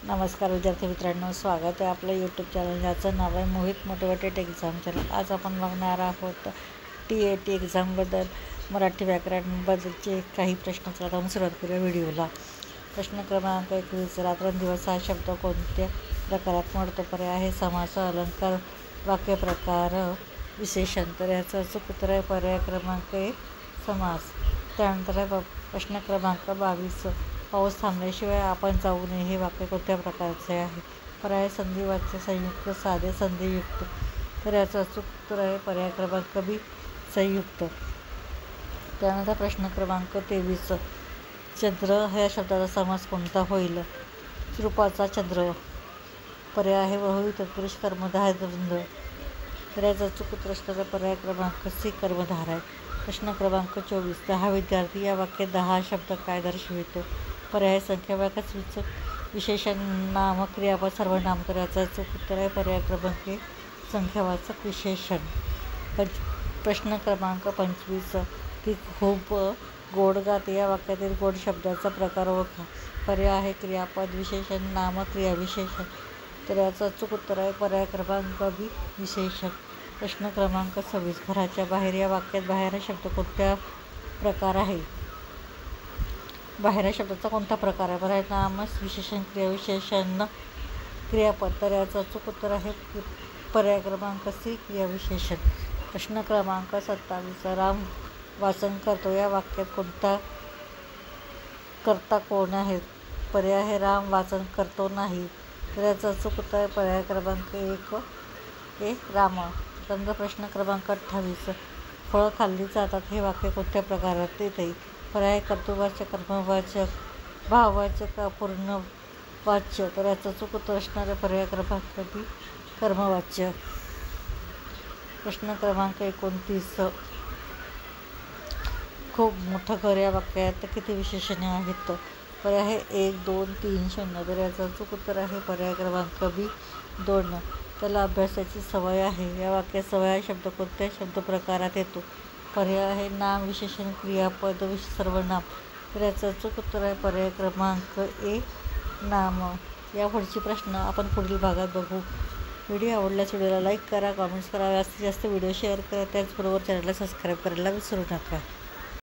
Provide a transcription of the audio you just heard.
नमस्कार विद्यार्थी मित्रांनो, स्वागत आहे आपलं यूट्यूब चॅनल ज्याचं नाव आहे मोहित मोटिवेटेड एक्झाम चॅनल। आज आपण बघणार आहोत TAT एक्झामबद्दल मराठी व्याकरणबद्दलचे काही प्रश्न। चला आपण सुरुवात करूया व्हिडिओला। प्रश्न क्रमांक 21, रात्रंदिवस हा शब्द कोणत्या प्रकारात मोडतो? पर्याय आहे समास, अलंकार, वाक्यप्रकार, विशेषण। तर याचं अचूक उत्तर आहे पर्याय क्रमांक 1 समास। त्यानंतर आहे प्रश्न क्रमांक 22, पाऊस थांबल्याशिवाय आपण जाऊ नये हे वाक्य कोणत्या प्रकारचे आहे? पर्याय संधिवाच्य, संयुक्त, साधे, संधियुक्त। तर याचं अचूक उत्तर आहे पर्याय क्रमांक बी संयुक्त। त्यानंतर प्रश्न क्रमांक 23, चंद्र ह्या शब्दाचा समास कोणता होईल? रूपाचा चंद्र। पर्याय आहे बहुव्रीही तत्पुरुष कर्मधारय द्वंद्व। तर याचं अचूक उत्तर असणारा पर्याय क्रमांक सी कर्मधारय आहे। प्रश्न क्रमांक 24, 10 विद्यार्थी या वाक्यात 10 शब्द काय दर्शवितो? पर्याय संख्यावाचक, विशेषण, नाम, क्रियापद, सर्वनाम। तर याचं अचूक उत्तर आहे पर्याय क्रमांक संख्यावाचक विशेषण। प्रश्न क्रमांक 25, ती खूप गोड गाते या वाक्यातील गोड शब्दाचा प्रकार ओळखा। पर्याय आहे क्रियापद, विशेषण, नाम, क्रिया, विशेषण। तर याचं अचूक उत्तर आहे पर्याय क्रमांक बी विशेषण। प्रश्न क्रमांक 26, घराच्या बाहेर या वाक्यात बाहेर हा शब्द कोणत्या प्रकार आहे? बाहेर या शब्दाचा कोणता प्रकार आहे? पर्याय नाम, विशेषण, क्रिया, विशेषण, क्रियापद। तर याचं अचूक उत्तर आहे पर्याय क्रमांक सी क्रिया विशेषण। प्रश्न क्रमांक 27, राम वाचन करतो या वाक्यात कोणता कर्ता कोण आहे? पर्याय आहे राम वाचन करतो नाही। तर याचं अचूक उत्तर आहे पर्याय क्रमांक 1 राम। त्यानंतर प्रश्न क्रमांक 28, फळं खाल्ली जातात हे वाक्य कोणत्या प्रकारात येते? पर्याय कर्तृवाचक, कर्मवाचक, भाववाचक, अपूर्णवाच्य। तर याचं अचूक उत्तर असणारे पर्याय क्रमांक बी कर्मवाच्य। प्रश्न क्रमांक 29, खूप मोठं घर या वाक्यात किती विशेषणे आहेत? पर्याय आहे 1, 2, 3, 0। तर याचं अचूक उत्तर आहे पर्याय क्रमांक बी 2। त्याला अभ्यासाची सवय आहे या वाक्यात सवय हा शब्द कोणत्या शब्द प्रकारात येतो? पर्याय आहे नाम, विशेषण, क्रियापद, सर्वनाम। तर याचं अचूक उत्तर आहे पर्याय क्रमांक ए नाम। या पुढचे प्रश्न आपण पुढील भागात बघू। व्हिडिओ आवडल्यास व्हिडिओला लाईक करा, कमेंट्स करा, जास्तीत जास्त व्हिडिओ शेअर करा, त्याचबरोबर चॅनलला सबस्क्राईब करायला विसरू नका।